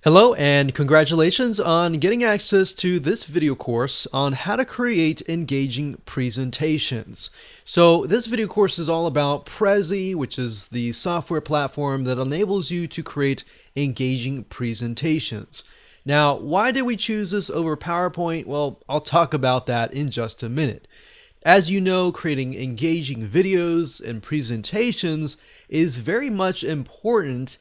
Hello and congratulations on getting access to this video course on how to create engaging presentations. So this video course is all about Prezi, which is the software platform that enables you to create engaging presentations. Now, why did we choose this over PowerPoint? Well, I'll talk about that in just a minute. As you know, creating engaging videos and presentations is very much important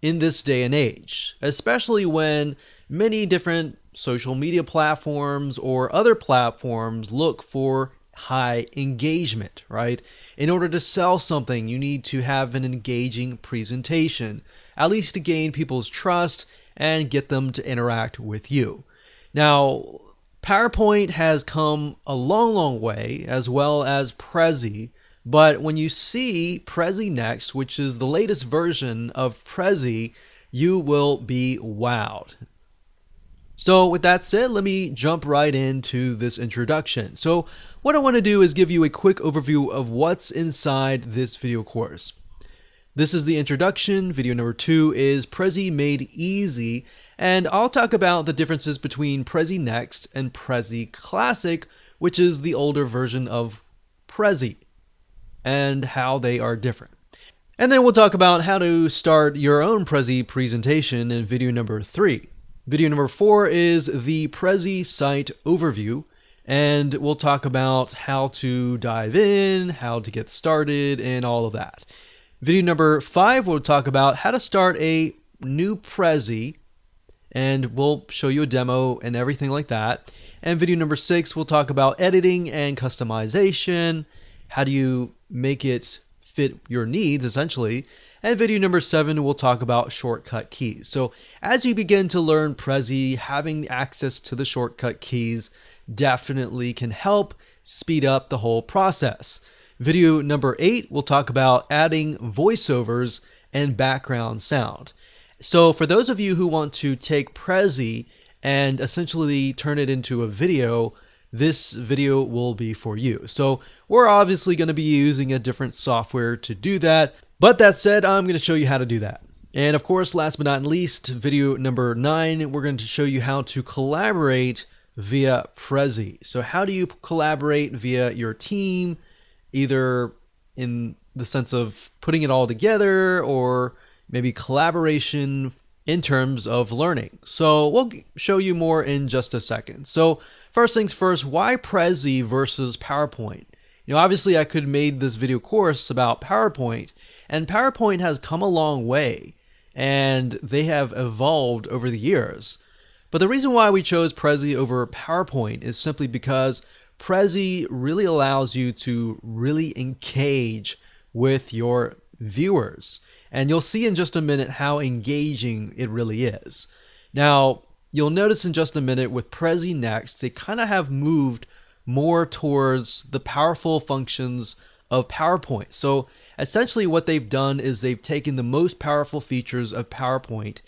in this day and age, especially when many different social media platforms or other platforms look for high engagement, right? In order to sell something, you need to have an engaging presentation, at least to gain people's trust and get them to interact with you. Now, PowerPoint has come a long way, as well as Prezi. But when you see Prezi Next, which is the latest version of Prezi, you will be wowed. So with that said, let me jump right into this introduction. So what I want to do is give you a quick overview of what's inside this video course. This is the introduction. Video number 2 is Prezi Made Easy, and I'll talk about the differences between Prezi Next and Prezi Classic, which is the older version of Prezi, and how they are different. And then we'll talk about how to start your own Prezi presentation in video number 3. Video number 4 is the Prezi site overview, and we'll talk about how to dive in, how to get started, and all of that. Video number 5, we'll talk about how to start a new Prezi, and we'll show you a demo and everything like that. And video number 6, we'll talk about editing and customization. How do you make it fit your needs, essentially? And video number 7, we'll talk about shortcut keys. So as you begin to learn Prezi, having access to the shortcut keys definitely can help speed up the whole process. Video number 8, we'll talk about adding voiceovers and background sound. So for those of you who want to take Prezi and essentially turn it into a video, this video will be for you. So we're obviously going to be using a different software to do that. But that said, I'm going to show you how to do that. And of course, last but not least, video number 9, we're going to show you how to collaborate via Prezi. So how do you collaborate via your team, either in the sense of putting it all together or maybe collaboration in terms of learning. So we'll show you more in just a second. So first things first, why Prezi versus PowerPoint? Obviously I could have made this video course about PowerPoint, and PowerPoint has come a long way and they have evolved over the years. But the reason why we chose Prezi over PowerPoint is simply because Prezi really allows you to really engage with your viewers. And you'll see in just a minute how engaging it really is. Now, you'll notice in just a minute with Prezi Next, they kind of have moved more towards the powerful functions of PowerPoint. So essentially what they've done is they've taken the most powerful features of PowerPoint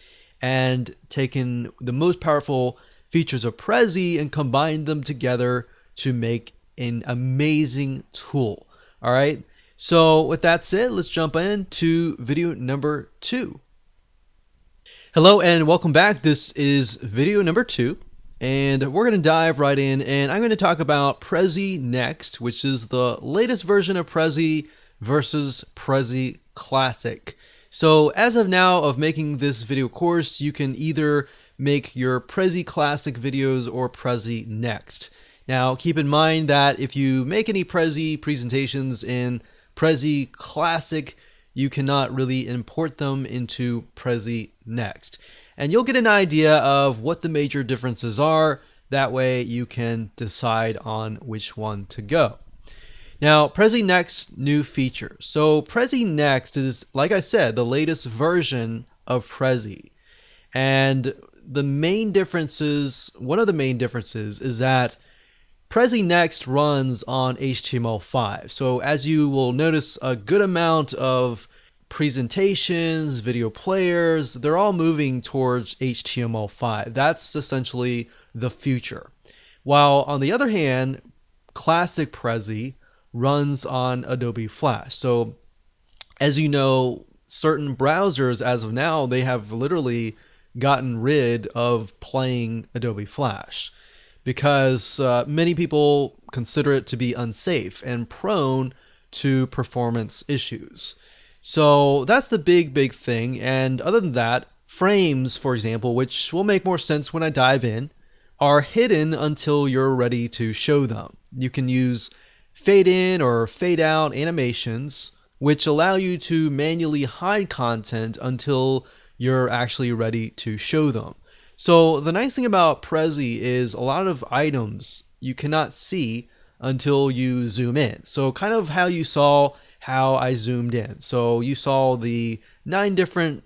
and taken the most powerful features of Prezi and combined them together to make an amazing tool. All right. So with that said, let's jump into video number 2. Hello and welcome back. This is video number 2, and we're going to dive right in, and I'm going to talk about Prezi Next, which is the latest version of Prezi versus Prezi Classic. So as of now of making this video course, you can either make your Prezi Classic videos or Prezi Next. Now keep in mind that if you make any Prezi presentations in Prezi Classic, you cannot really import them into Prezi Next. And you'll get an idea of what the major differences are. That way you can decide on which one to go. Now, Prezi Next new features. So Prezi Next is, like I said, the latest version of Prezi. And the main differences, one of the main differences is that Prezi Next runs on HTML5. So as you will notice, a good amount of presentations, video players, they're all moving towards HTML5. That's essentially the future. While on the other hand, Classic Prezi runs on Adobe Flash. So as you know, certain browsers as of now, they have literally gotten rid of playing Adobe Flash because many people consider it to be unsafe and prone to performance issues. So that's the big thing. And other than that, frames, for example, which will make more sense when I dive in, are hidden until you're ready to show them. You can use fade in or fade out animations, which allow you to manually hide content until you're actually ready to show them. So the nice thing about Prezi is a lot of items you cannot see until you zoom in. So kind of how you saw how I zoomed in. So you saw the 9 different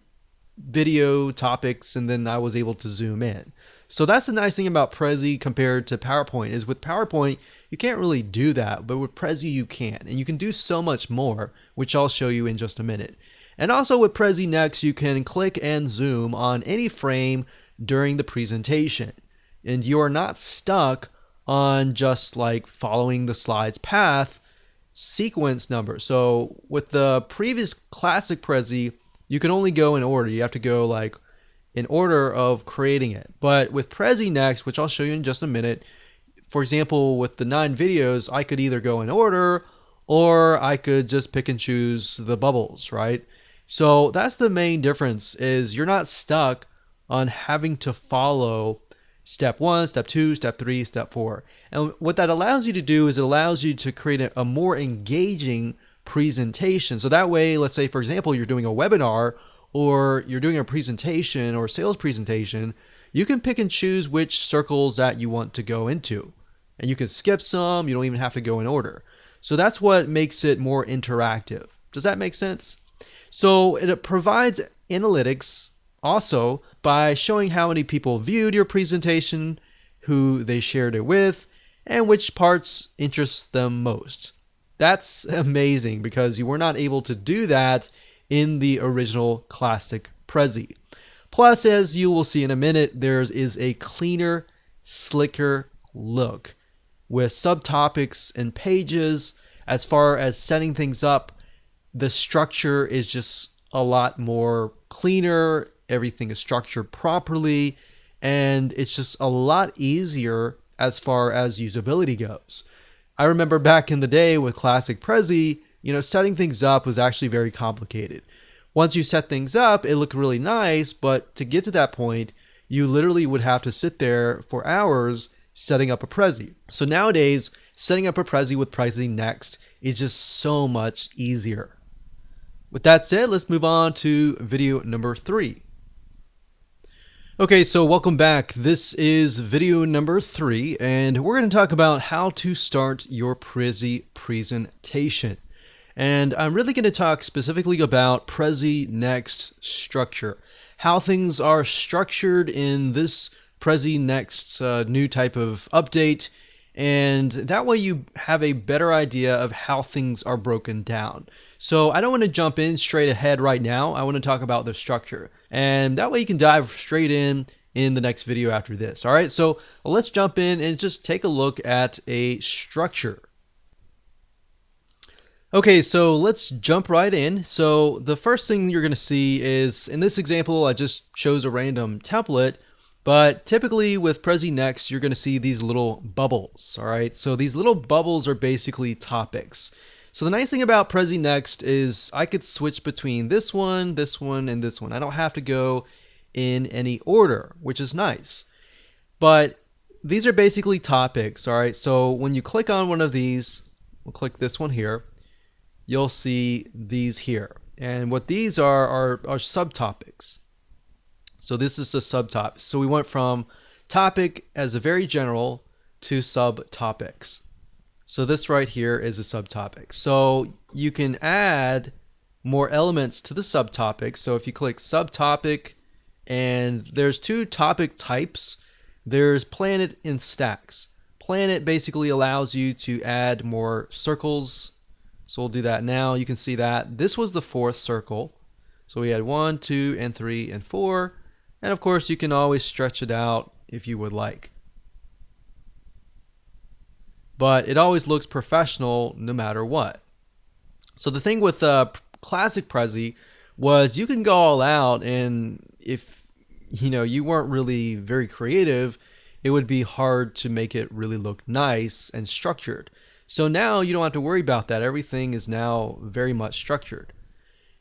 video topics and then I was able to zoom in. So that's the nice thing about Prezi compared to PowerPoint is with PowerPoint, you can't really do that, but with Prezi you can. And you can do so much more, which I'll show you in just a minute. And also with Prezi Next, you can click and zoom on any frame during the presentation. And you are not stuck on just like following the slide's path sequence number. So with the previous classic Prezi, you can only go in order. You have to go like in order of creating it. But with Prezi Next, which I'll show you in just a minute, for example, with the 9 videos, I could either go in order or I could just pick and choose the bubbles, right? So that's the main difference is you're not stuck on having to follow step 1, step 2, step 3, step 4. And what that allows you to do is it allows you to create a more engaging presentation. So that way, let's say, for example, you're doing a webinar or you're doing a presentation or sales presentation, you can pick and choose which circles that you want to go into. And you can skip some, you don't even have to go in order. So that's what makes it more interactive. Does that make sense? So it provides analytics also by showing how many people viewed your presentation, who they shared it with, and which parts interest them most. That's amazing because you were not able to do that in the original classic Prezi. Plus, as you will see in a minute, there is a cleaner, slicker look with subtopics and pages. As far as setting things up, the structure is just a lot more cleaner. Everything is structured properly, and it's just a lot easier as far as usability goes. I remember back in the day with classic Prezi, setting things up was actually very complicated. Once you set things up, it looked really nice, but to get to that point, you literally would have to sit there for hours setting up a Prezi. So nowadays, setting up a Prezi with Prezi Next is just so much easier. With that said, let's move on to video number 3. Okay, so welcome back. This is video number 3, and we're going to talk about how to start your Prezi presentation. And I'm really going to talk specifically about Prezi Next structure, how things are structured in this Prezi Next new type of update, and that way you have a better idea of how things are broken down. So I don't want to jump in straight ahead right now. I want to talk about the structure, and that way you can dive straight in the next video after this. All right, so let's jump in and just take a look at a structure. Okay, so let's jump right in. So the first thing you're going to see is, in this example, I just chose a random template, but typically with Prezi Next, you're going to see these little bubbles, all right? So these little bubbles are basically topics. So the nice thing about Prezi Next is I could switch between this one, and this one. I don't have to go in any order, which is nice. But these are basically topics, all right? So when you click on one of these, we'll click this one here, you'll see these here. And what these are subtopics. So this is a subtopic. So we went from topic as a very general to subtopics. So this right here is a subtopic. So you can add more elements to the subtopic. So if you click subtopic, and there's 2 topic types, there's planet and stacks. Planet basically allows you to add more circles. So we'll do that now. You can see that this was the 4th circle. So we had 1, 2, and 3, and 4. And of course, you can always stretch it out if you would like. But it always looks professional no matter what. So the thing with classic Prezi was you can go all out, and if you weren't really very creative, it would be hard to make it really look nice and structured. So now you don't have to worry about that. Everything is now very much structured.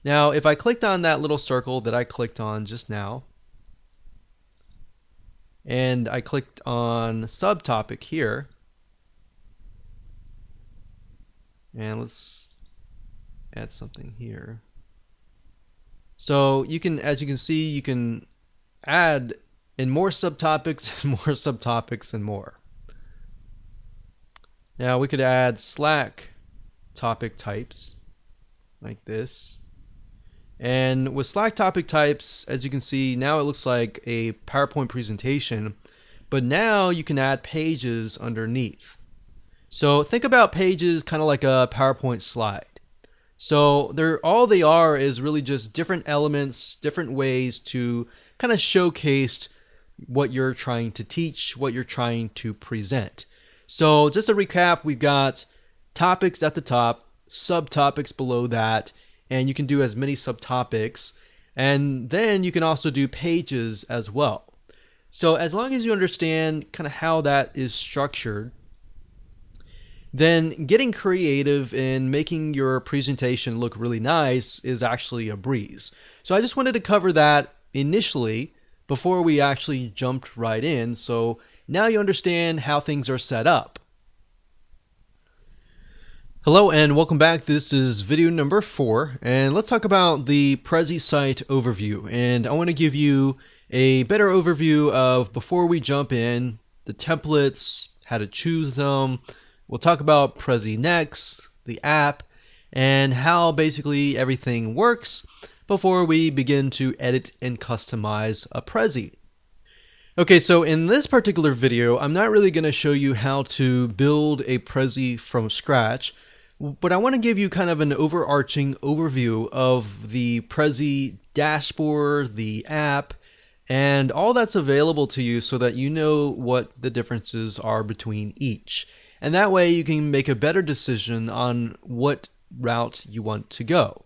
Now, if I clicked on that little circle that I clicked on just now, and I clicked on subtopic here, and let's add something here. So you can, as you can see, you can add in more subtopics and more subtopics and more. Now we could add Slack topic types like this. And with Slack topic types, as you can see, now it looks like a PowerPoint presentation, but now you can add pages underneath. So think about pages kind of like a PowerPoint slide. So all they are is really just different elements, different ways to kind of showcase what you're trying to teach, what you're trying to present. So just to recap, we've got topics at the top, subtopics below that, and you can do as many subtopics, and then you can also do pages as well. So as long as you understand kind of how that is structured, then getting creative and making your presentation look really nice is actually a breeze. So I just wanted to cover that initially before we actually jumped right in, so now you understand how things are set up. Hello and welcome back. This is video number 4, and let's talk about the Prezi site overview. And I want to give you a better overview of, before we jump in, the templates, how to choose them. We'll talk about Prezi Next, the app, and how basically everything works before we begin to edit and customize a Prezi. Okay, so in this particular video, I'm not really going to show you how to build a Prezi from scratch, but I want to give you kind of an overarching overview of the Prezi dashboard, the app, and all that's available to you so that you know what the differences are between each. And that way you can make a better decision on what route you want to go.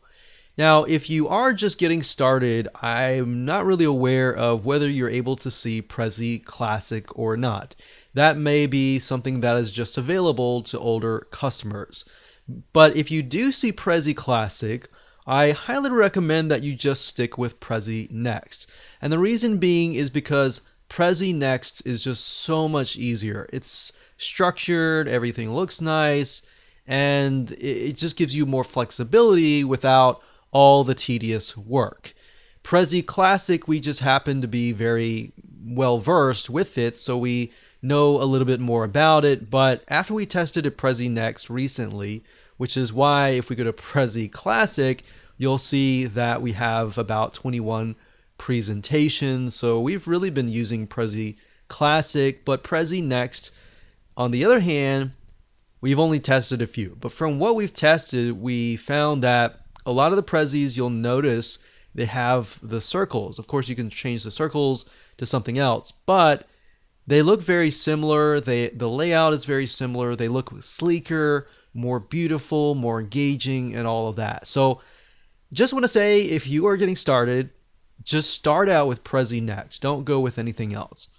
Now, if you are just getting started, I'm not really aware of whether you're able to see Prezi Classic or not. That may be something that is just available to older customers. But if you do see Prezi Classic, I highly recommend that you just stick with Prezi Next. And the reason being is because Prezi Next is just so much easier. It's structured, everything looks nice, and it just gives you more flexibility without all the tedious work. Prezi Classic, we just happen to be very well versed with it, so we know a little bit more about it. But after we tested a Prezi Next recently, which is why if we go to Prezi Classic, you'll see that we have about 21 presentations. So we've really been using Prezi Classic, but Prezi Next, on the other hand, we've only tested a few. But from what we've tested, we found that a lot of the Prezis, you'll notice they have the circles. Of course, you can change the circles to something else, but they look very similar. The layout is very similar. They look sleeker, more beautiful, more engaging, and all of that. So just want to say, if you are getting started, just start out with Prezi Next. Don't go with anything else.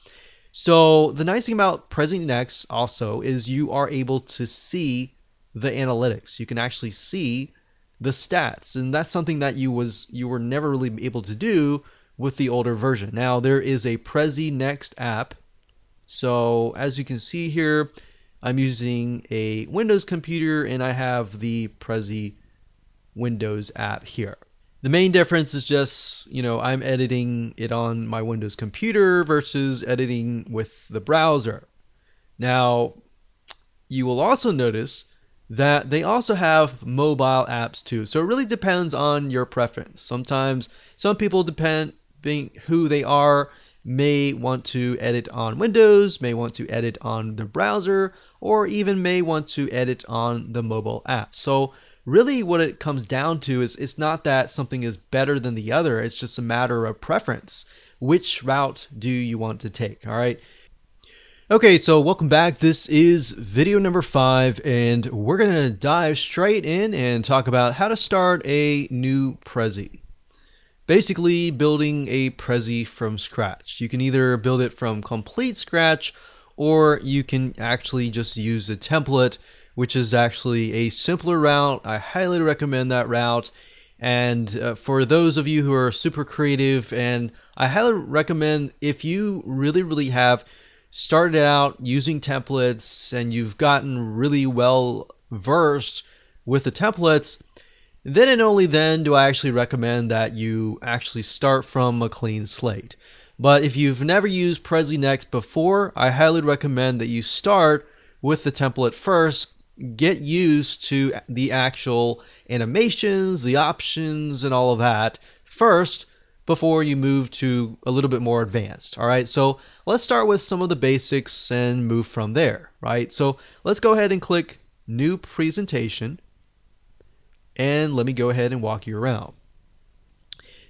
So the nice thing about Prezi Next also is you are able to see the analytics. You can actually see the stats, and that's something that you were never really able to do with the older version. Now there is a Prezi Next app. So as you can see here, I'm using a Windows computer and I have the Prezi Windows app here. The main difference is just, I'm editing it on my Windows computer versus editing with the browser. Now, you will also notice that they also have mobile apps too. So it really depends on your preference. Sometimes some people, depending who they are, may want to edit on Windows, may want to edit on the browser, or even may want to edit on the mobile app. So really what it comes down to is it's not that something is better than the other. It's just a matter of preference. Which route do you want to take? All right. Okay, so welcome back. This is video number 5, and we're going to dive straight in and talk about how to start a new Prezi. basically building a Prezi from scratch. You can either build it from complete scratch, or you can actually just use a template, which is actually a simpler route. I highly recommend that route. And for those of you who are super creative, and I highly recommend, if you really have started out using templates and you've gotten really well versed with the templates, then and only then do I actually recommend that you actually start from a clean slate. But if you've never used Prezi Next before, I highly recommend that you start with the template first, get used to the actual animations, the options, and all of that first before you move to a little bit more advanced. All right, so let's start with some of the basics and move from there, right? So let's go ahead and click New Presentation, and let me go ahead and walk you around.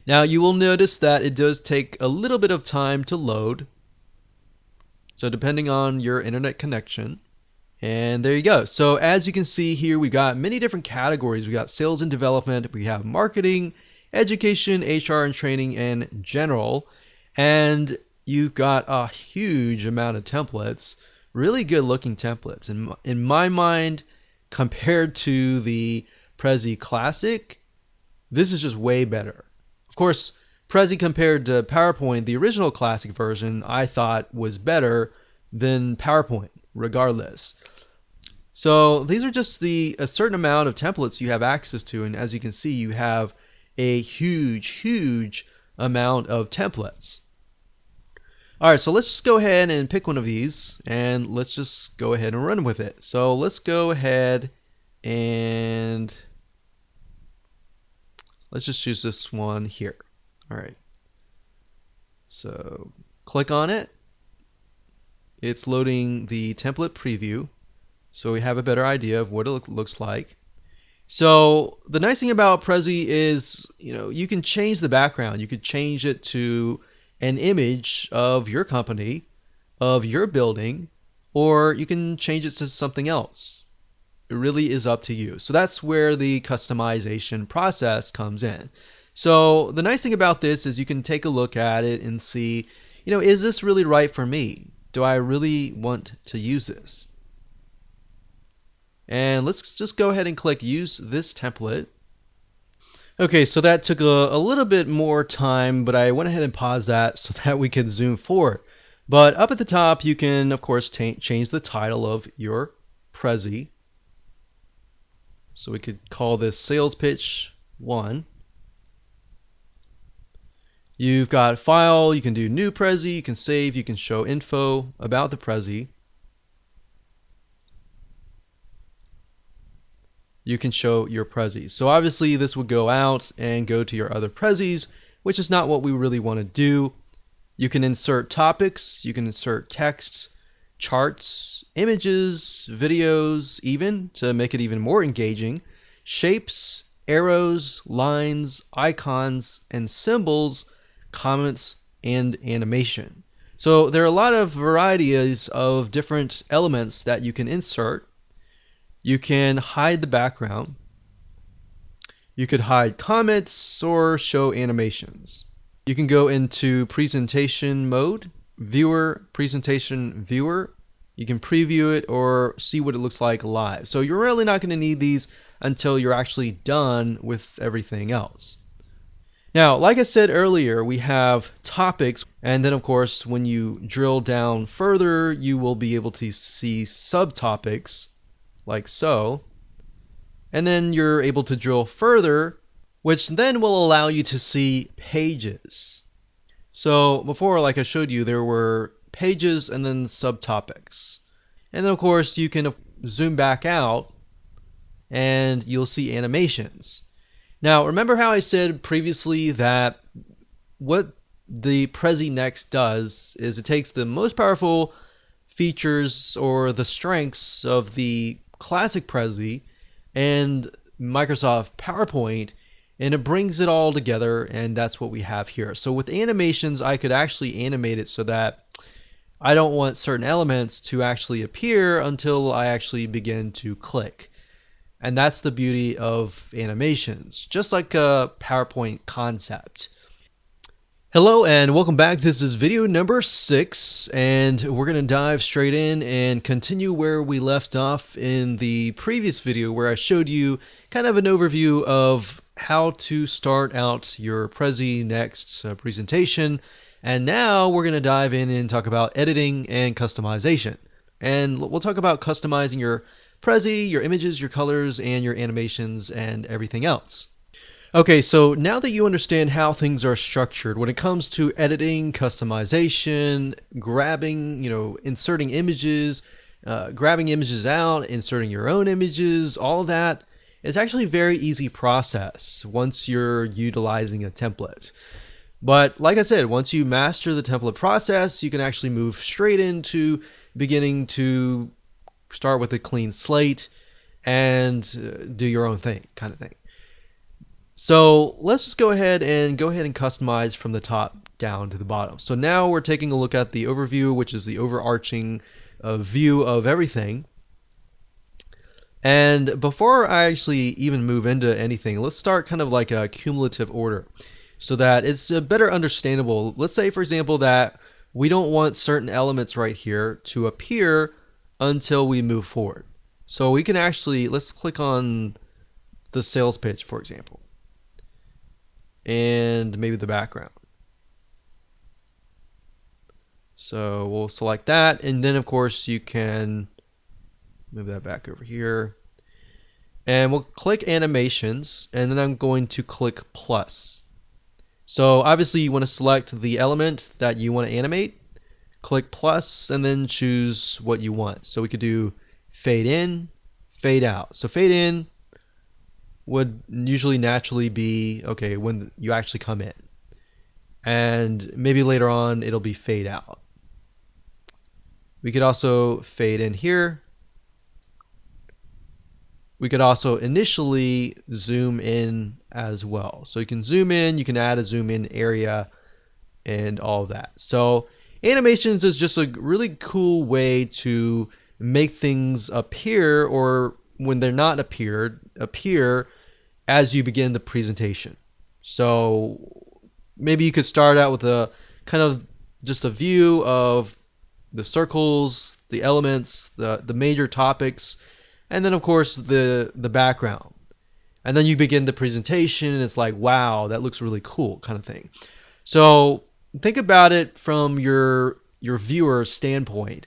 Now you will notice that it does take a little bit of time to load, so depending on your internet connection. And there you go. So as you can see here, we've got many different categories. We got sales and development, we have marketing, education, HR and training, and general. And you've got a huge amount of templates, really good looking templates. In my mind, compared to the Prezi Classic, this is just way better. Of course, Prezi compared to PowerPoint, the original Classic version, I thought was better than PowerPoint, regardless. So these are just a certain amount of templates you have access to, and as you can see, you have a huge amount of templates. All right, so let's just go ahead and pick one of these, and let's just go ahead and run with it. So let's go ahead and let's just choose this one here. All right. So click on it. It's loading the template preview, so we have a better idea of what it looks like. So the nice thing about Prezi is, you can change the background. You could change it to an image of your company, of your building, or you can change it to something else. It really is up to you. So that's where the customization process comes in. So the nice thing about this is you can take a look at it and see, is this really right for me? Do I really want to use this? And let's just go ahead and click Use This Template. Okay, so that took a little bit more time, but I went ahead and paused that so that we could zoom forward. But up at the top, you can, of course, change the title of your Prezi. So we could call this Sales Pitch 1. You've got File, you can do New Prezi, you can save, you can show info about the Prezi. You can show your Prezis. So obviously this would go out and go to your other Prezis, which is not what we really want to do. You can insert topics, you can insert texts, charts, images, videos, even to make it even more engaging, shapes, arrows, lines, icons, and symbols, comments, and animation. So there are a lot of varieties of different elements that you can insert. You can hide the background. You could hide comments or show animations. You can go into presentation mode, viewer, presentation viewer. You can preview it or see what it looks like live. So you're really not going to need these until you're actually done with everything else. Now, like I said earlier, we have topics, and then of course, when you drill down further, you will be able to see subtopics, like so. And then you're able to drill further, which then will allow you to see pages. So before, like I showed you, there were pages and then subtopics. And then of course you can zoom back out and you'll see animations. Now remember how I said previously that what the Prezi Next does is it takes the most powerful features or the strengths of the classic Prezi and Microsoft PowerPoint, and it brings it all together, and that's what we have here. So with animations, I could actually animate it so that I don't want certain elements to actually appear until I actually begin to click. And that's the beauty of animations, just like a PowerPoint concept. Hello and welcome back. This is video number 6, and we're going to dive straight in and continue where we left off in the previous video, where I showed you kind of an overview of how to start out your Prezi Next presentation. And now we're going to dive in and talk about editing and customization. And we'll talk about customizing your Prezi, your images, your colors, and your animations, and everything else. Okay, so now that you understand how things are structured when it comes to editing, customization, grabbing, inserting images, grabbing images out, inserting your own images, all of that, it's actually a very easy process once you're utilizing a template. But like I said, once you master the template process, you can actually move straight into beginning to start with a clean slate and do your own thing, kind of thing. So let's just go ahead and customize from the top down to the bottom. So now we're taking a look at the overview, which is the overarching view of everything. And before I actually even move into anything, let's start kind of like a cumulative order so that it's better understandable. Let's say, for example, that we don't want certain elements right here to appear until we move forward. So we can actually, let's click on the sales pitch, for example, and maybe the background. So we'll select that, and then of course you can move that back over here, and we'll click animations, and then I'm going to click plus. So obviously you want to select the element that you want to animate, click plus, and then choose what you want. So we could do fade in, fade out. So fade in would usually naturally be okay when you actually come in, and maybe later on it'll be fade out. We could also fade in here. We could also initially zoom in as well. So you can zoom in, you can add a zoom in area and all of that. So animations is just a really cool way to make things appear, or when they're not appear as you begin the presentation. So maybe you could start out with a kind of just a view of the circles, the elements, the major topics, and then of course the background. And then you begin the presentation and it's like, wow, that looks really cool, kind of thing. So think about it from your viewer's standpoint.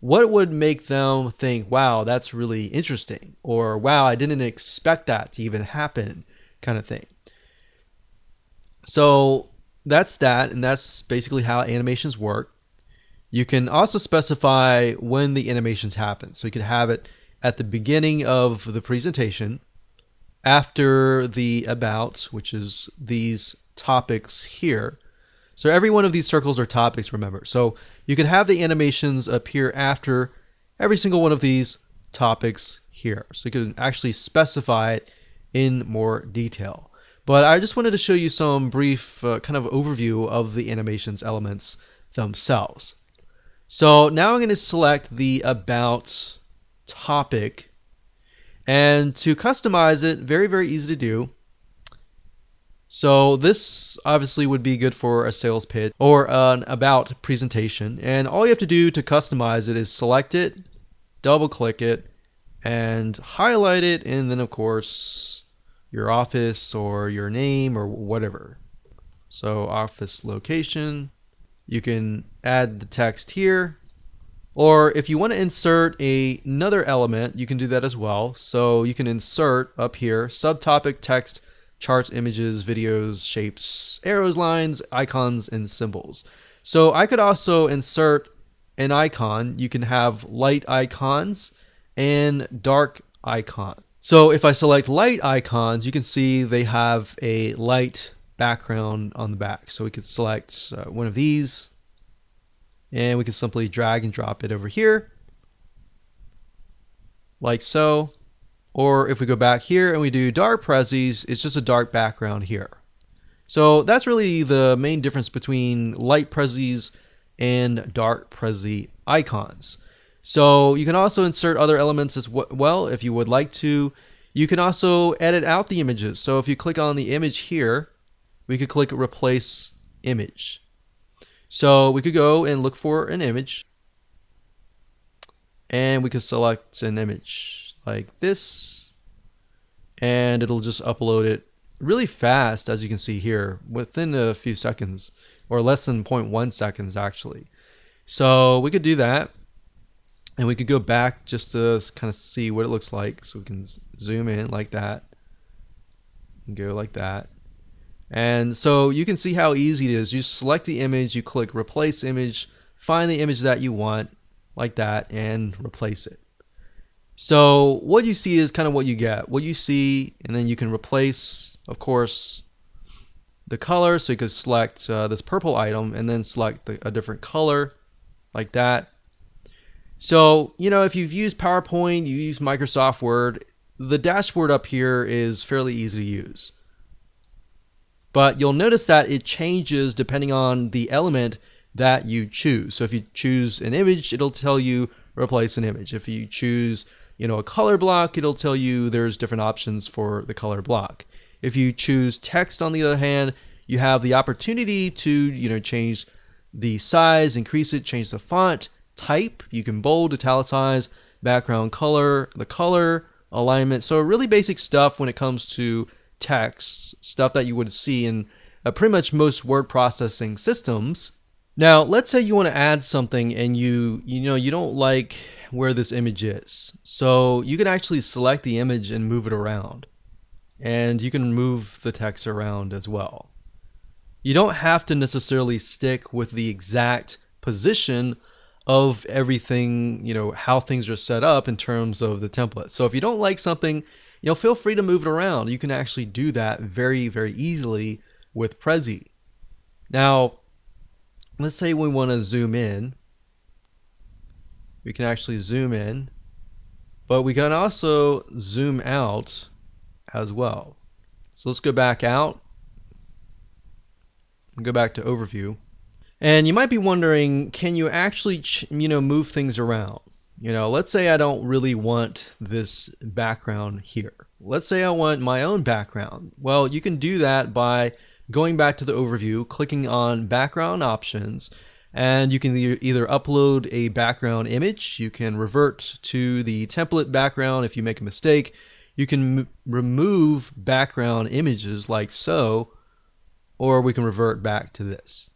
What would make them think, wow, that's really interesting, or wow, I didn't expect that to even happen, kind of thing. So that's that, and that's basically how animations work. You can also specify when the animations happen. So you can have it at the beginning of the presentation, after the about, which is these topics here. So every one of these circles are topics, remember. So you can have the animations appear after every single one of these topics here. So you can actually specify it in more detail. But I just wanted to show you some brief kind of overview of the animations elements themselves. So now I'm going to select the about topic. And to customize it, very, very easy to do. So this obviously would be good for a sales pitch or an about presentation. And all you have to do to customize it is select it, double click it, and highlight it, and then of course your office or your name or whatever. So office location, you can add the text here. Or if you want to insert another element, you can do that as well. So you can insert up here, subtopic text, charts, images, videos, shapes, arrows, lines, icons, and symbols. So I could also insert an icon. You can have light icons and dark icons. So if I select light icons, you can see they have a light background on the back. So we could select one of these, and we can simply drag and drop it over here, like so. Or if we go back here and we do dark Prezis, it's just a dark background here. So that's really the main difference between light Prezis and dark Prezi icons. So you can also insert other elements as well if you would like to. You can also edit out the images. So if you click on the image here, we could click replace image. So we could go and look for an image, and we could select an image like this, and it'll just upload it really fast, as you can see here, within a few seconds, or less than 0.1 seconds actually. So we could do that, and we could go back just to kind of see what it looks like. So we can zoom in like that and go like that. And so you can see how easy it is. You select the image, you click replace image, find the image that you want like that, and replace it. So what you see is kind of what you get. What you see, and then you can replace, of course, the color. So you could select this purple item and then select a different color like that. So, you know, if you've used PowerPoint, you use Microsoft Word, the dashboard up here is fairly easy to use. But you'll notice that it changes depending on the element that you choose. So if you choose an image, it'll tell you replace an image. If you choose, you know, a color block, it'll tell you there's different options for the color block. If you choose text, on the other hand, you have the opportunity to, you know, change the size, increase it, change the font type. You can bold, italicize, background color, the color, alignment. So really basic stuff when it comes to text, stuff that you would see in pretty much most word processing systems. Now, let's say you want to add something and you don't like where this image is. So you can actually select the image and move it around. And you can move the text around as well. You don't have to necessarily stick with the exact position of everything, you know, how things are set up in terms of the template. So if you don't like something, you know, feel free to move it around. You can actually do that very, very easily with Prezi. Now, let's say we want to zoom in. We can actually zoom in, but we can also zoom out as well. So let's go back out and go back to overview. And you might be wondering, can you actually, move things around? You know, let's say I don't really want this background here. Let's say I want my own background. Well, you can do that by going back to the overview, clicking on background options, and you can either upload a background image, you can revert to the template background if you make a mistake, you can remove background images like so, or we can revert back to this.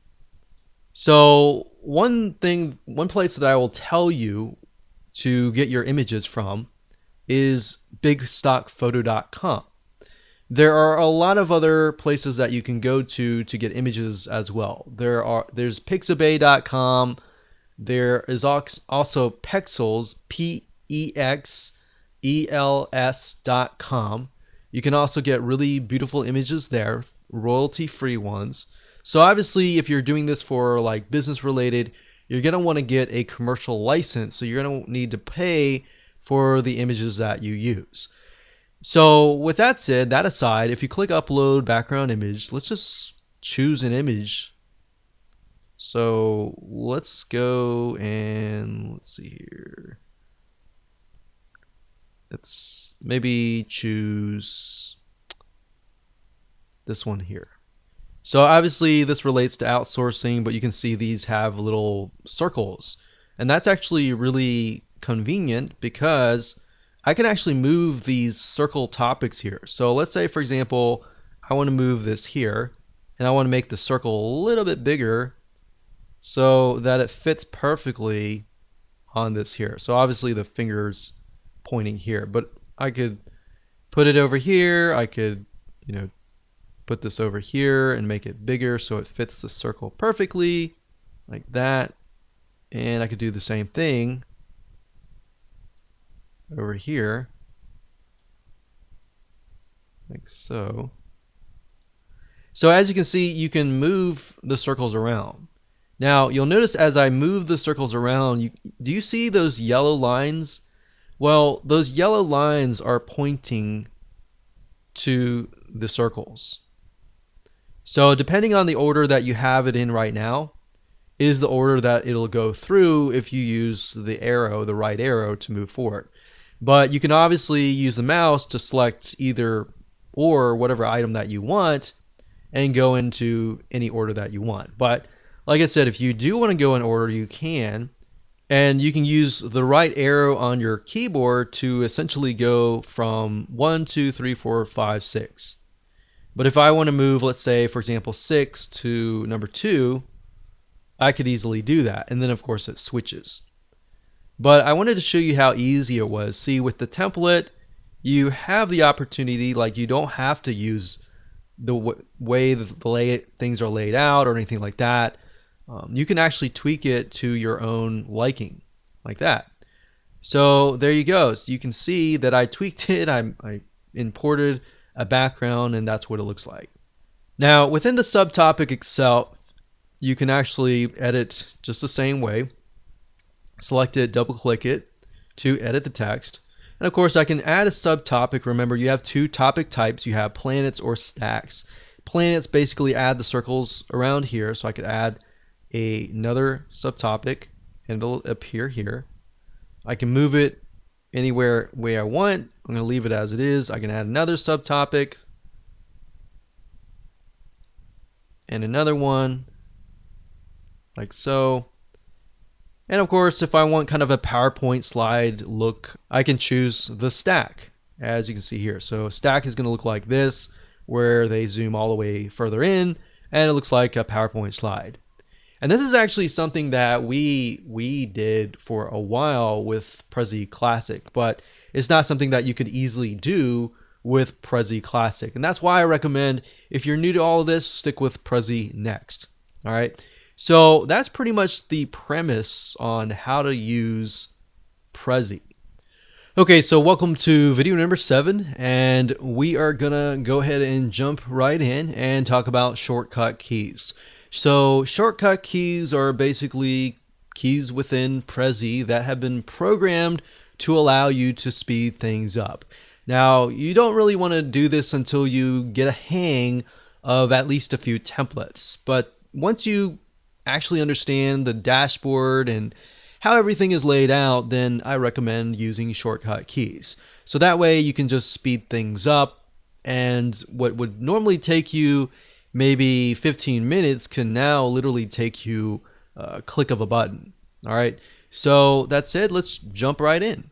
So one place that I will tell you to get your images from is bigstockphoto.com. There are a lot of other places that you can go to get images as well. There's pixabay.com. There is also Pexels, PEXELS.com. You can also get really beautiful images there, royalty-free ones. So obviously, if you're doing this for like business related, you're going to want to get a commercial license. So you're going to need to pay for the images that you use. So with that said, that aside, if you click upload background image, let's just choose an image. So let's go and let's see here. Let's maybe choose this one here. So obviously this relates to outsourcing, but you can see these have little circles. And that's actually really convenient because I can actually move these circle topics here. So let's say, for example, I want to move this here and I want to make the circle a little bit bigger so that it fits perfectly on this here. So obviously the finger's pointing here, but I could put it over here. I could, put this over here and make it bigger so it fits the circle perfectly like that. And I could do the same thing over here like so. So as you can see, you can move the circles around. Now you'll notice as I move the circles around, do you see those yellow lines? Well, those yellow lines are pointing to the circles. So depending on the order that you have it in right now is the order that it'll go through if you use the arrow, the right arrow, to move forward. But you can obviously use the mouse to select either or whatever item that you want, and go into any order that you want. But like I said, if you do want to go in order, you can. And you can use the right arrow on your keyboard to essentially go from 1, 2, 3, 4, 5, 6. But if I want to move, let's say, for example, 6 to number 2, I could easily do that. And then, of course, it switches. But I wanted to show you how easy it was. See, with the template, you have the opportunity, like you don't have to use the way the things are laid out or anything like that. You can actually tweak it to your own liking, like that. So there you go. So you can see that I tweaked it. I imported a background, and that's what it looks like. Now, within the subtopic itself, you can actually edit just the same way. Select it, double click it to edit the text. And of course, I can add a subtopic. Remember, you have two topic types. You have planets or stacks. Planets basically add the circles around here. So I could add another subtopic and it'll appear here. I can move it anywhere way I want. I'm going to leave it as it is. I can add another subtopic and another one like so. And of course, if I want kind of a PowerPoint slide look, I can choose the stack, as you can see here. So stack is going to look like this, where they zoom all the way further in, and it looks like a PowerPoint slide. And this is actually something that we did for a while with Prezi Classic, but it's not something that you could easily do with Prezi Classic. And that's why I recommend, if you're new to all of this, stick with Prezi Next. All right. So that's pretty much the premise on how to use Prezi. Okay, so welcome to video number 7, and we are gonna go ahead and jump right in and talk about shortcut keys. So shortcut keys are basically keys within Prezi that have been programmed to allow you to speed things up. Now, you don't really want to do this until you get a hang of at least a few templates, but once you actually understand the dashboard and how everything is laid out, then I recommend using shortcut keys. So that way you can just speed things up, and what would normally take you maybe 15 minutes can now literally take you a click of a button. All right, so that's it. Let's jump right in.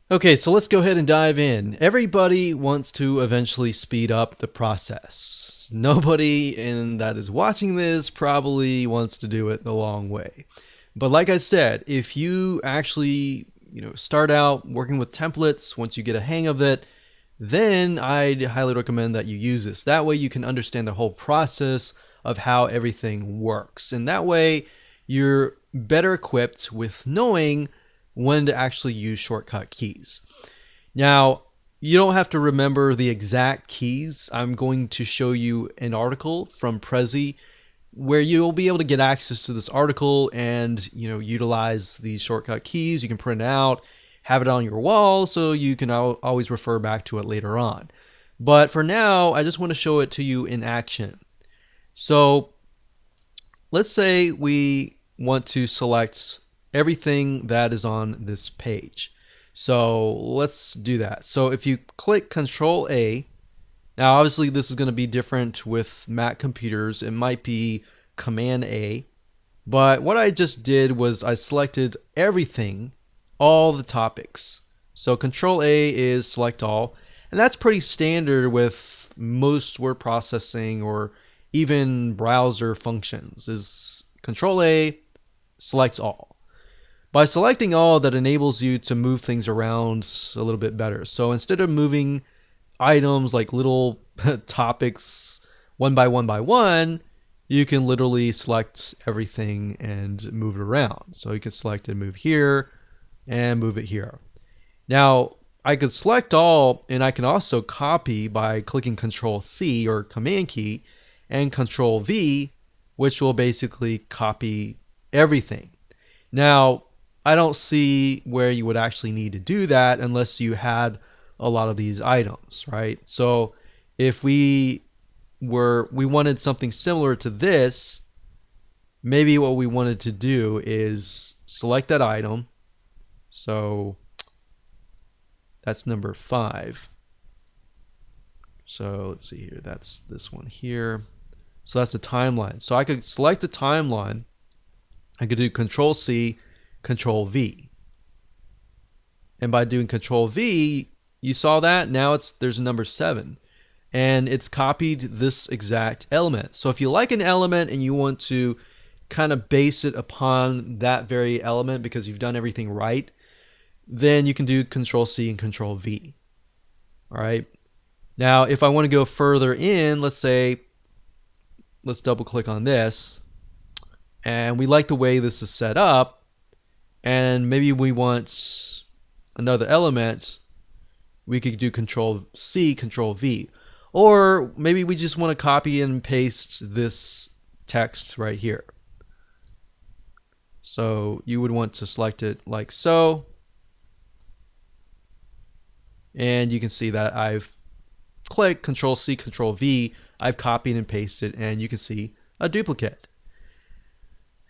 Okay, so let's go ahead and dive in. Everybody wants to eventually speed up the process. Nobody that is watching this probably wants to do it the long way. But like I said, if you actually start out working with templates, once you get a hang of it, then I'd highly recommend that you use this. That way you can understand the whole process of how everything works. And that way you're better equipped with knowing when to actually use shortcut keys. Now, you don't have to remember the exact keys. I'm going to show you an article from Prezi where you'll be able to get access to this article and utilize these shortcut keys. You can print it out, have it on your wall, so you can always refer back to it later on. But for now, I just want to show it to you in action. So let's say we want to select everything that is on this page. So let's do that. So if you click Control A, now obviously this is going to be different with Mac computers. It might be Command A, but what I just did was I selected everything, all the topics. So Control A is select all, and that's pretty standard with most word processing or even browser functions. Is Control A selects all. By selecting all, that enables you to move things around a little bit better. So instead of moving items like little topics one by one, you can literally select everything and move it around. So you can select and move here and move it here. Now, I could select all, and I can also copy by clicking Control C or Command key and Control V, which will basically copy everything. Now, I don't see where you would actually need to do that unless you had a lot of these items, right? So if we wanted something similar to this, maybe what we wanted to do is select that item. So that's number 5. So let's see here. That's this one here. So that's the timeline. So I could select the timeline. I could do Control C, Control V. And by doing Control V, you saw that now there's a number 7. And it's copied this exact element. So if you like an element and you want to kind of base it upon that very element because you've done everything right, then you can do Control C and Control V. All right. Now, if I want to go further in, let's double click on this, and we like the way this is set up, and maybe we want another element, we could do Control C, Control V. Or maybe we just want to copy and paste this text right here. So you would want to select it like so. And you can see that I've clicked Control C, Control V. I've copied and pasted, and you can see a duplicate.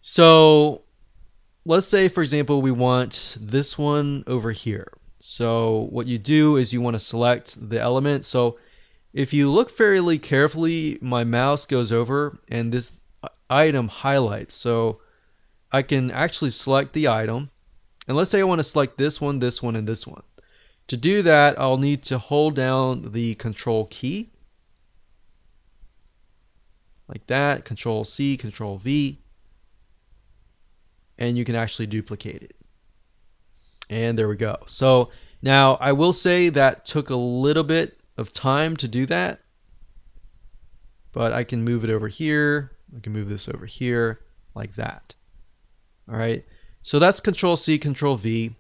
So let's say, for example, we want this one over here. So what you do is you want to select the element. So if you look fairly carefully, my mouse goes over and this item highlights. So I can actually select the item. And let's say I want to select this one, and this one. To do that, I'll need to hold down the Control key. Like that, Control C, Control V. And you can actually duplicate it. And there we go. So now I will say that took a little bit of time to do that, but I can move it over here. I can move this over here like that. All right. So that's Control C, Control V,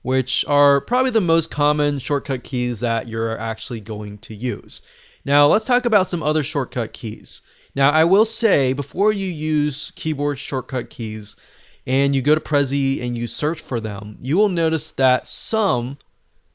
which are probably the most common shortcut keys that you're actually going to use. Now let's talk about some other shortcut keys. Now I will say, before you use keyboard shortcut keys and you go to Prezi and you search for them, you will notice that some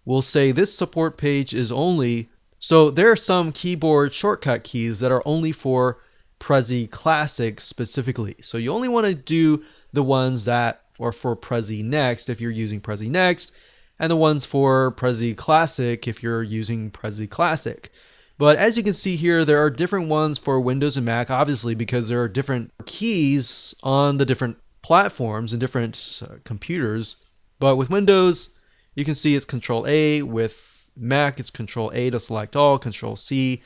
will say this support page is only, so there are some keyboard shortcut keys that are only for Prezi Classic specifically. So you only want to do the ones that are for Prezi Next if you're using Prezi Next, and the ones for Prezi Classic if you're using Prezi Classic. But as you can see here, there are different ones for Windows and Mac, obviously, because there are different keys on the different platforms and different computers. But with Windows, you can see it's Control A. With Mac, it's Control A to select all, Control C.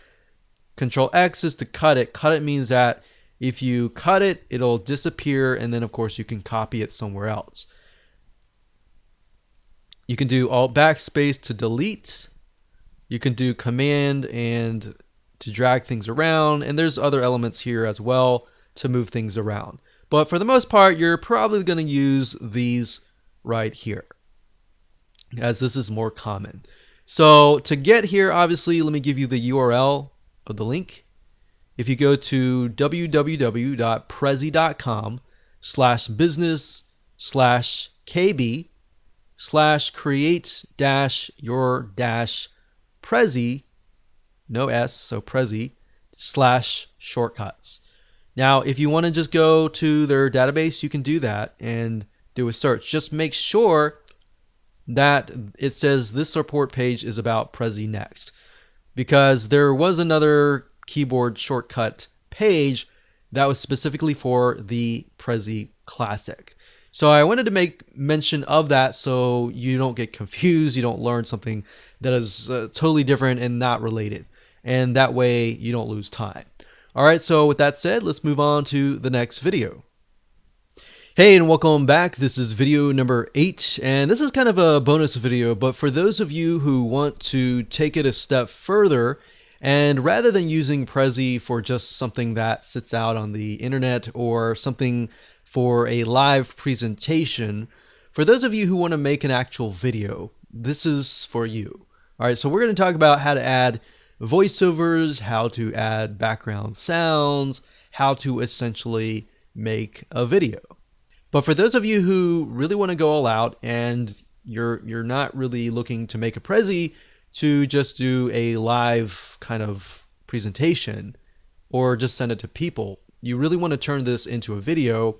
Control X is to cut it. Cut it means that if you cut it, it'll disappear, and then of course you can copy it somewhere else. You can do Alt Backspace to delete. You can do Command and to drag things around, and there's other elements here as well to move things around. But for the most part, you're probably going to use these right here, as this is more common. So to get here, obviously, let me give you the URL of the link. If you go to www.prezi.com/business/create-your-Prezi, no S, so Prezi/shortcuts. Now, if you want to just go to their database, you can do that and do a search. Just make sure that it says this support page is about Prezi Next, because there was another keyboard shortcut page that was specifically for the Prezi Classic. So I wanted to make mention of that so you don't get confused, you don't learn something that is totally different and not related, and that way you don't lose time. All right, so with that said, let's move on to the next video. Hey, and welcome back. This is video number 8, and this is kind of a bonus video, but for those of you who want to take it a step further, and rather than using Prezi for just something that sits out on the internet or something for a live presentation, for those of you who want to make an actual video, this is for you. All right, so we're going to talk about how to add voiceovers, how to add background sounds, how to essentially make a video. But for those of you who really want to go all out and you're not really looking to make a Prezi to just do a live kind of presentation or just send it to people, you really want to turn this into a video,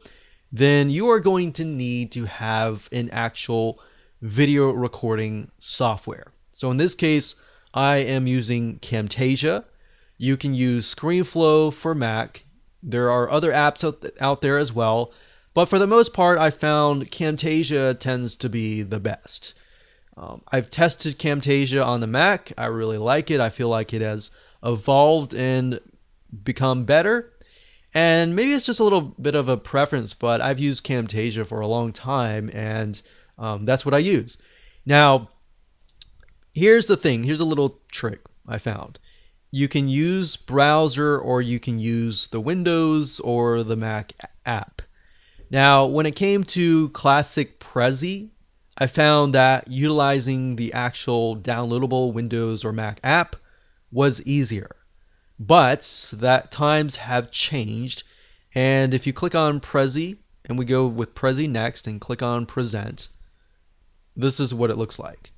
then you are going to need to have an actual video recording software. So in this case, I am using Camtasia. You can use ScreenFlow for Mac. There are other apps out there as well, but for the most part, I found Camtasia tends to be the best. I've tested Camtasia on the Mac. I really like it. I feel like it has evolved and become better. And maybe it's just a little bit of a preference, but I've used Camtasia for a long time, and that's what I use. Now, here's the thing. Here's a little trick I found. You can use browser, or you can use the Windows or the Mac app. Now, when it came to classic Prezi, I found that utilizing the actual downloadable Windows or Mac app was easier. But that times have changed, and if you click on Prezi, and we go with Prezi next and click on Present, this is what it looks like.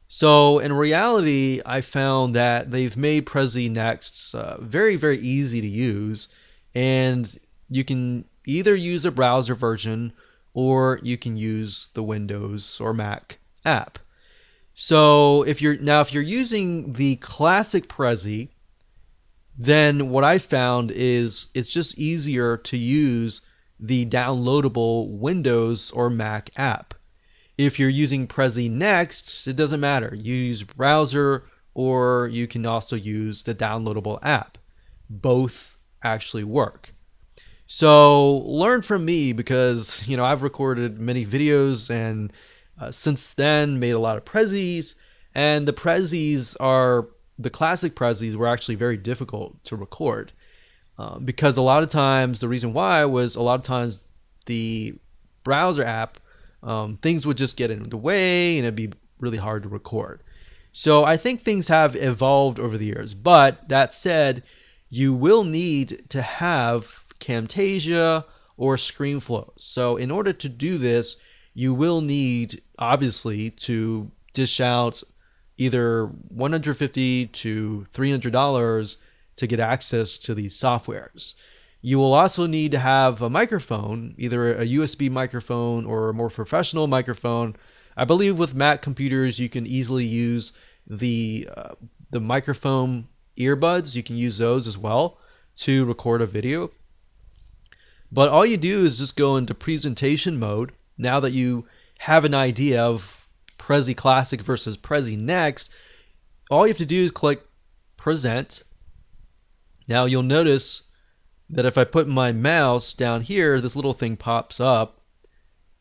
So in reality, I found that they've made Prezi Next very, very easy to use, and you can either use a browser version or you can use the Windows or Mac app. So if you're using the classic Prezi, then what I found is it's just easier to use the downloadable Windows or Mac app. If you're using Prezi Next, it doesn't matter. You use browser, or you can also use the downloadable app. Both actually work. So learn from me, because I've recorded many videos, and since then made a lot of Prezis, and the classic Prezis were actually very difficult to record, because a lot of times, the reason why was a lot of times the browser app, things would just get in the way and it'd be really hard to record. So I think things have evolved over the years, but that said, you will need to have Camtasia or ScreenFlow. So in order to do this, you will need, obviously, to dish out either $150 to $300 to get access to these softwares. You will also need to have a microphone, either a USB microphone or a more professional microphone. I believe with Mac computers, you can easily use the microphone earbuds. You can use those as well to record a video. But all you do is just go into presentation mode. Now that you have an idea of Prezi Classic versus Prezi Next, all you have to do is click Present. Now you'll notice that if I put my mouse down here, this little thing pops up,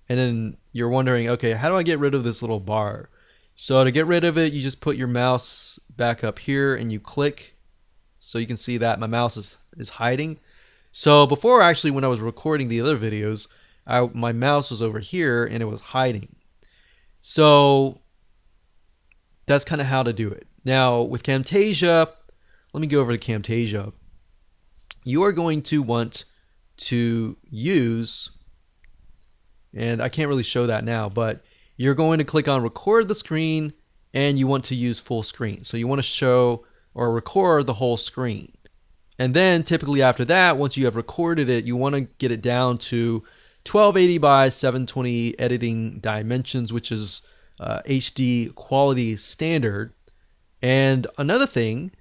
and then you're wondering, okay, how do I get rid of this little bar? So to get rid of it, you just put your mouse back up here and you click, so you can see that my mouse is hiding. So before, actually, when I was recording the other videos, my mouse was over here and it was hiding. So that's kind of how to do it. Now with Camtasia, let me go over to Camtasia. You are going to want to use, and I can't really show that now, but you're going to click on record the screen, and you want to use full screen. So you want to show or record the whole screen. And then typically after that, once you have recorded it, you want to get it down to 1280 by 720 editing dimensions, which is HD quality standard. And another thing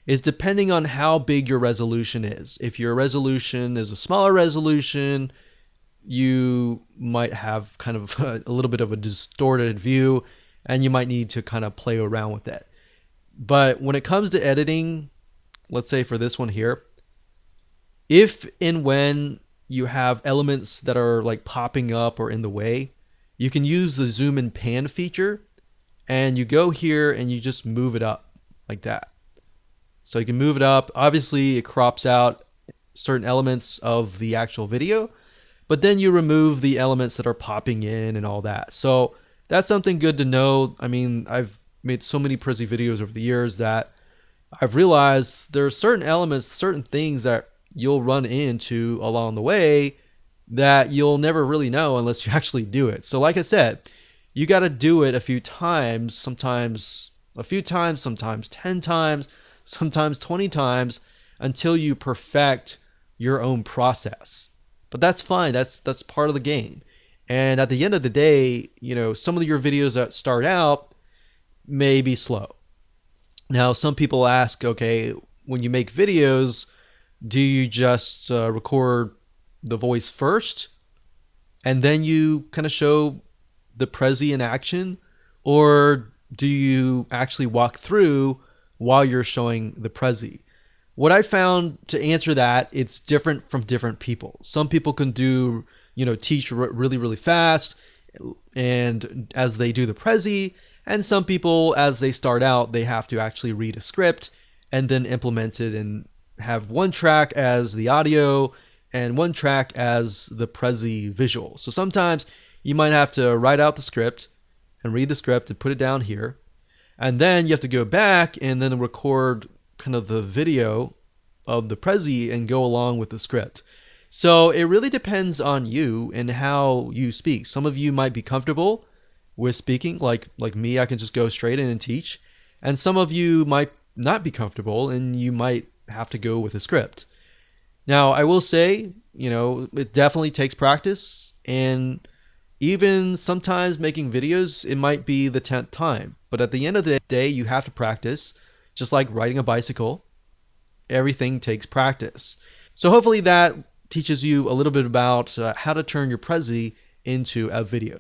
is, depending on how big your resolution is. If your resolution is a smaller resolution, you might have kind of a little bit of a distorted view, and you might need to kind of play around with that. But when it comes to editing, let's say for this one here, if and when you have elements that are like popping up or in the way, you can use the zoom and pan feature, and you go here and you just move it up like that. So you can move it up. Obviously, it crops out certain elements of the actual video, but then you remove the elements that are popping in and all that. So that's something good to know. I mean, I've made so many Prezi videos over the years that I've realized there are certain elements, certain things that you'll run into along the way that you'll never really know unless you actually do it. So like I said, you got to do it a few times, sometimes a few times, sometimes 10 times, sometimes 20 times, until you perfect your own process. But that's fine. That's part of the game. And at the end of the day, some of your videos that start out may be slow. Now, some people ask, okay, when you make videos, Do you just record the voice first and then you kind of show the Prezi in action? Or do you actually walk through while you're showing the Prezi? What I found to answer that, it's different from different people. Some people can do, teach really, really fast and as they do the Prezi, and some people, as they start out, they have to actually read a script and then implement it and have one track as the audio and one track as the Prezi visual. So sometimes you might have to write out the script and read the script and put it down here. And then you have to go back and then record kind of the video of the Prezi and go along with the script. So it really depends on you and how you speak. Some of you might be comfortable with speaking, like me, I can just go straight in and teach. And some of you might not be comfortable and you might have to go with a script. Now, I will say, it definitely takes practice, and even sometimes making videos, it might be the 10th time. But at the end of the day, you have to practice, just like riding a bicycle. Everything takes practice. So hopefully that teaches you a little bit about how to turn your Prezi into a video.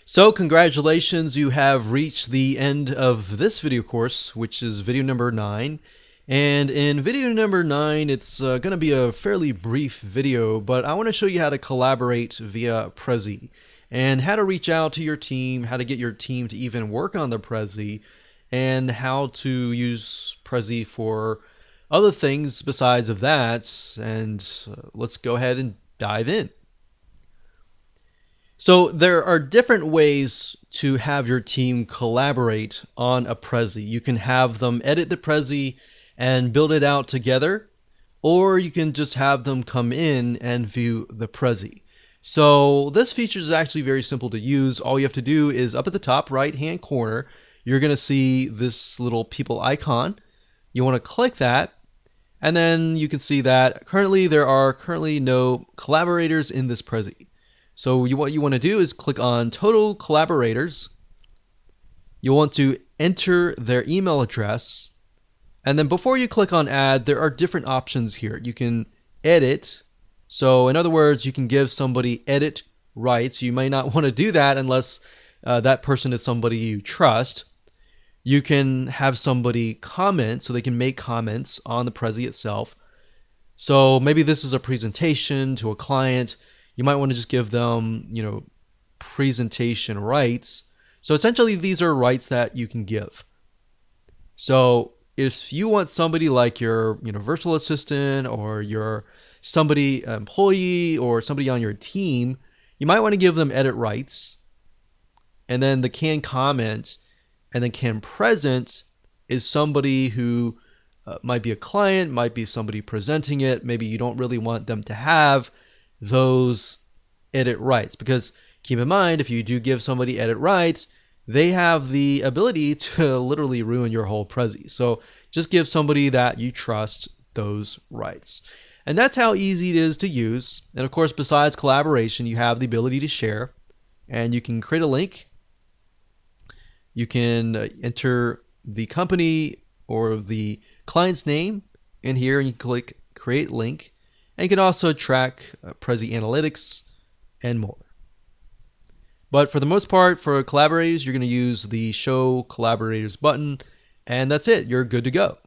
So congratulations, you have reached the end of this video course, which is video number 9. And in video number 9, it's going to be a fairly brief video, but I want to show you how to collaborate via Prezi and how to reach out to your team, how to get your team to even work on the Prezi, and how to use Prezi for other things besides of that. And let's go ahead and dive in. So there are different ways to have your team collaborate on a Prezi. You can have them edit the Prezi and build it out together, or you can just have them come in and view the Prezi. So this feature is actually very simple to use. All you have to do is up at the top right hand corner, you're going to see this little people icon. You want to click that, and then you can see that there are currently no collaborators in this Prezi. So what you want to do is click on total collaborators. You'll want to enter their email address. And then before you click on add, there are different options here. You can edit. So in other words, you can give somebody edit rights. You may not want to do that unless that person is somebody you trust. You can have somebody comment, so they can make comments on the Prezi itself. So maybe this is a presentation to a client. You might want to just give them, presentation rights. So essentially, these are rights that you can give. So if you want somebody like your virtual assistant or your employee or somebody on your team, you might want to give them edit rights. And then the can comment and then can present is somebody who might be a client, might be somebody presenting it. Maybe you don't really want them to have those edit rights, because keep in mind, if you do give somebody edit rights, they have the ability to literally ruin your whole Prezi. So just give somebody that you trust those rights. And that's how easy it is to use. And of course, besides collaboration, you have the ability to share, and you can create a link. You can enter the company or the client's name in here, and you click create link. And you can also track Prezi analytics and more. But for the most part, for collaborators, you're going to use the show collaborators button, and that's it. You're good to go.